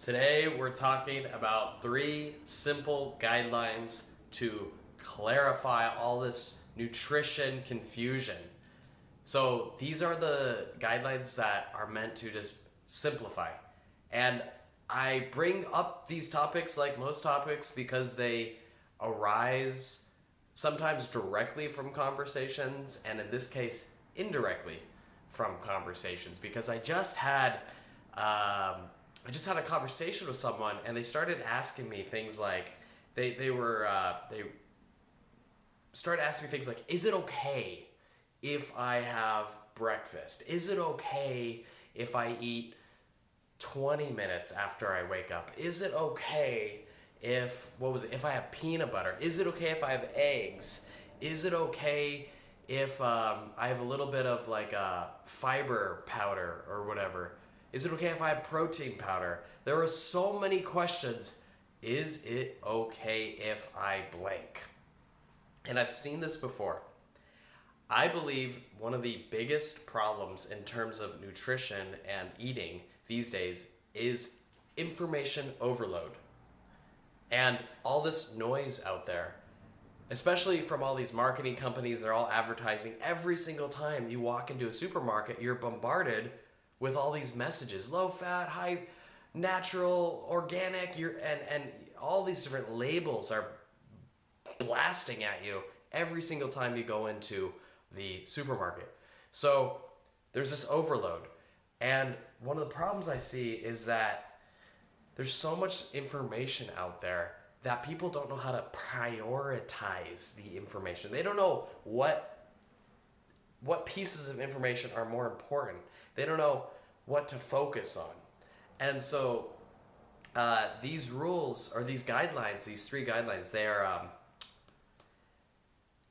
Today we're talking about 3 simple guidelines to clarify all this nutrition confusion. So these are the guidelines that are meant to just simplify. And I bring up these topics like most topics because they arise sometimes directly from conversations, and in this case, indirectly from conversations. Because I just had a conversation with someone, and they started asking me things like, they started asking me things like, is it okay if I have breakfast? Is it okay if I eat 20 minutes after I wake up? Is it okay if I have peanut butter? Is it okay if I have eggs? Is it okay if I have a little bit of like a fiber powder or whatever? Is it okay if I have protein powder? There are so many questions. Is it okay if I blank? And I've seen this before. I believe one of the biggest problems in terms of nutrition and eating these days is information overload. And all this noise out there, especially from all these marketing companies, they're all advertising. Every single time you walk into a supermarket, you're bombarded with all these messages: low fat, high natural, organic, and all these different labels are blasting at you every single time you go into the supermarket. So there's this overload. And one of the problems I see is that there's so much information out there that people don't know how to prioritize the information. They don't know what pieces of information are more important. They don't know what to focus on. And so these rules, or these guidelines, these 3 guidelines, they are,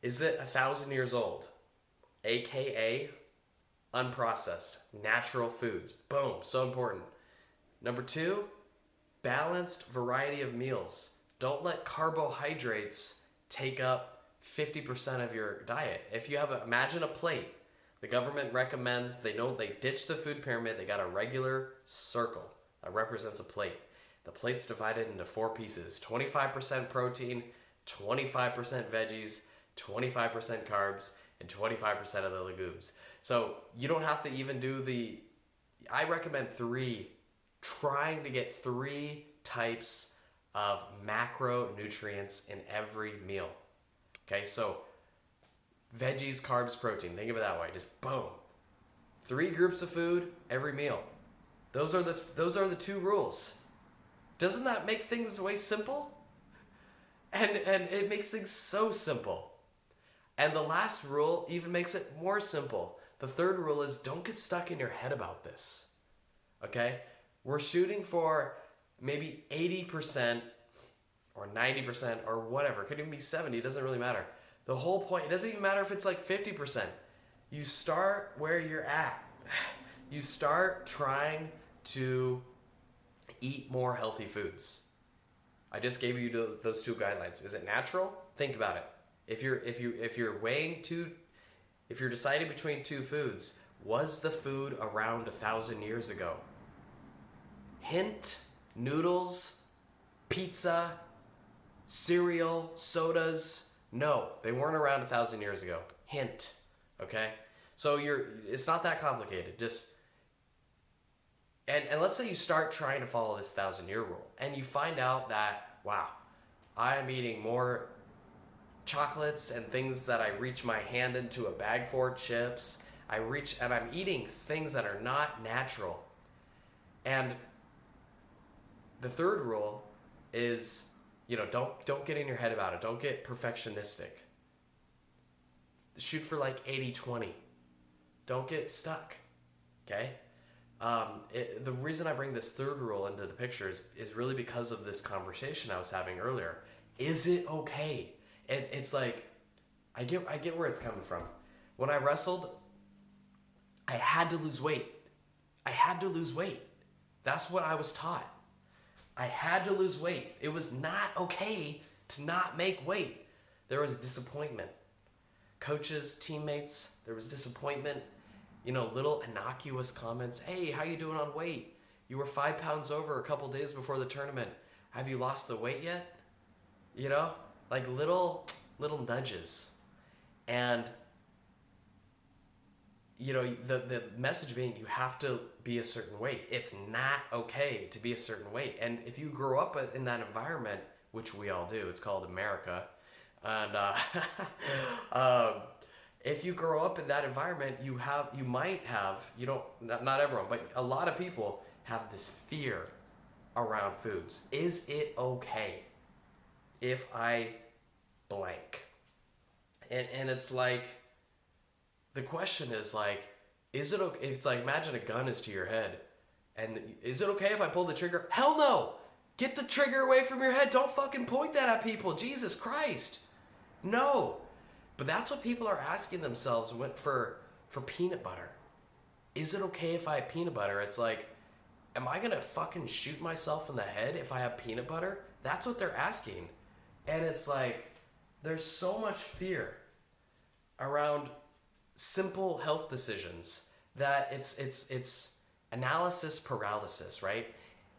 is it 1,000 years old? AKA unprocessed, natural foods. Boom, so important. Number 2, balanced variety of meals. Don't let carbohydrates take up 50% of your diet. If you have imagine a plate. The government recommends, they ditch the food pyramid, they got a regular circle that represents a plate. The plate's divided into 4 pieces: 25% protein, 25% veggies, 25% carbs, and 25% of the legumes. So you don't have to even do I recommend 3, trying to get 3 types of macronutrients in every meal. Okay, so veggies, carbs, protein. Think of it that way. Just boom. 3 groups of food every meal. Those are the 2 rules. Doesn't that make things way simple? And it makes things so simple. And the last rule even makes it more simple. The 3rd rule is don't get stuck in your head about this. Okay? We're shooting for maybe 80% or 90% or whatever. It could even be 70. It doesn't really matter. The whole point, it doesn't even matter if it's like 50%. You start where you're at. You start trying to eat more healthy foods. I just gave you those 2 guidelines. Is it natural? Think about it. If you're deciding between 2 foods, was the food around 1,000 years ago? Hint: noodles, pizza, cereal, sodas. No, they weren't around 1,000 years ago. Hint. Okay? So it's not that complicated. And let's say you start trying to follow this 1,000-year rule, and you find out that, wow, I'm eating more chocolates and things that I reach my hand into a bag for, chips. And I'm eating things that are not natural. And the 3rd rule is, don't get in your head about it. Don't get perfectionistic. Shoot for like 80-20. Don't get stuck. Okay? The reason I bring this 3rd rule into the picture is really because of this conversation I was having earlier. Is it okay? It's like, I get where it's coming from. When I wrestled, I had to lose weight. That's what I was taught. I had to lose weight. It was not okay to not make weight. There was disappointment. Coaches, teammates, there was disappointment. Little innocuous comments. Hey, how you doing on weight? You were 5 pounds over a couple days before the tournament. Have you lost the weight yet? You know, like little nudges. And you know, the message being you have to be a certain weight. It's not okay to be a certain weight. And if you grow up in that environment, which we all do, it's called America. And if you grow up in that environment, you might have, you don't, not everyone, but a lot of people have this fear around foods. Is it okay if I blank? And it's like, the question is like, is it okay? It's like, imagine a gun is to your head. And is it okay if I pull the trigger? Hell no! Get the trigger away from your head. Don't fucking point that at people. Jesus Christ. No. But that's what people are asking themselves for peanut butter. Is it okay if I have peanut butter? It's like, am I gonna fucking shoot myself in the head if I have peanut butter? That's what they're asking. And it's like, there's so much fear around simple health decisions that it's analysis paralysis, right?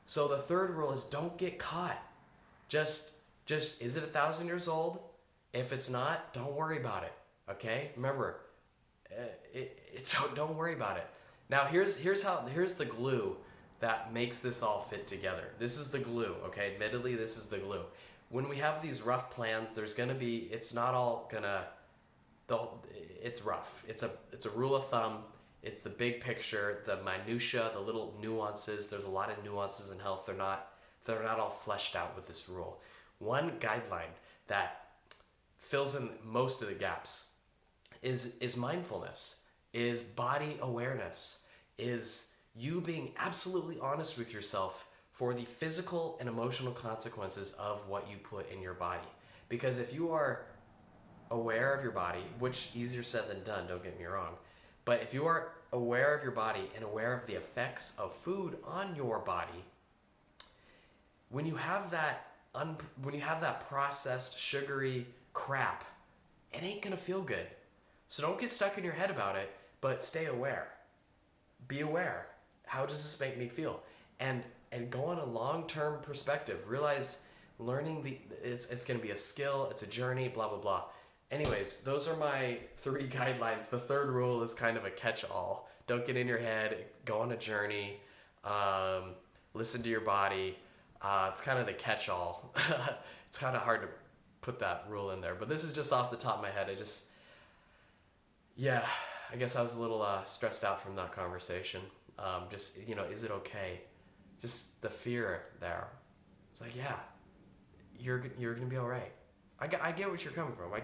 So the third rule is don't get caught. Just is it 1,000 years old? If it's not, don't worry about it. Okay? Remember, don't worry about it. Now here's the glue that makes this all fit together. This is the glue. Okay? Admittedly, this is the glue. When we have these rough plans, there's gonna be. It's not all gonna. It's rough. It's a rule of thumb. It's the big picture, the minutia, the little nuances. There's a lot of nuances in health. They're not all fleshed out with this rule. One guideline that fills in most of the gaps is mindfulness, is body awareness, is you being absolutely honest with yourself for the physical and emotional consequences of what you put in your body. Because if you are aware of your body, which easier said than done, don't get me wrong, but if you are aware of your body and aware of the effects of food on your body, when you have that processed sugary crap, it ain't gonna feel good. So don't get stuck in your head about it, but stay aware. Be aware. How does this make me feel? And go on a long-term perspective. Realize learning it's gonna be a skill, it's a journey, blah blah blah. Anyways, those are my 3 guidelines. The third rule is kind of a catch-all. Don't get in your head. Go on a journey. Listen to your body. It's kind of the catch-all. It's kind of hard to put that rule in there. But this is just off the top of my head. I guess I was a little stressed out from that conversation. Is it okay? Just the fear there. It's like, yeah, you're going to be all right. I get what you're coming from. I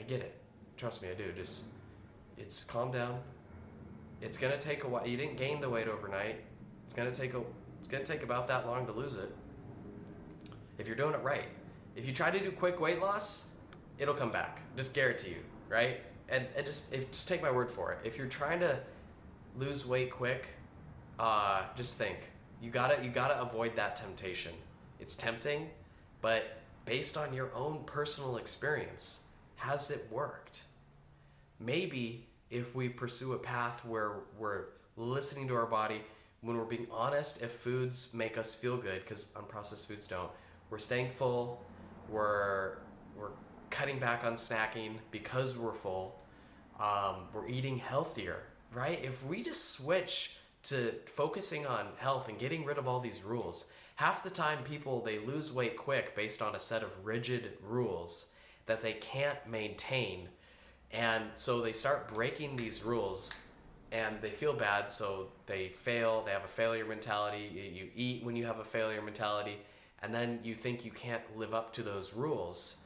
get it. Trust me, I do. It's calm down. It's gonna take a while. You didn't gain the weight overnight. It's gonna take about that long to lose it. If you're doing it right. If you try to do quick weight loss, it'll come back. Just guarantee you, right? And just take my word for it. If you're trying to lose weight quick, just think. You gotta avoid that temptation. It's tempting. But based on your own personal experience, has it worked? Maybe if we pursue a path where we're listening to our body, when we're being honest, if foods make us feel good, because unprocessed foods don't, we're staying full, we're cutting back on snacking because we're full, we're eating healthier, right? If we just switch to focusing on health and getting rid of all these rules, half the time people, they lose weight quick based on a set of rigid rules that they can't maintain. And so they start breaking these rules and they feel bad, so they fail. They have a failure mentality. You eat when you have a failure mentality, and then you think you can't live up to those rules.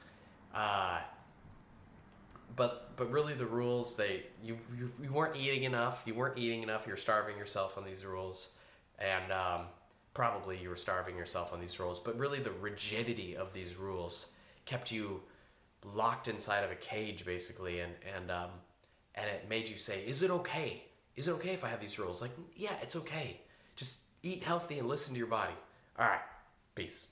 But really the rules, you weren't eating enough. You're starving yourself on these rules. And probably you were starving yourself on these rules, but really the rigidity of these rules kept you locked inside of a cage, basically, and it made you say, is it okay? Is it okay if I have these rules? Like, yeah, it's okay. Just eat healthy and listen to your body. All right, peace.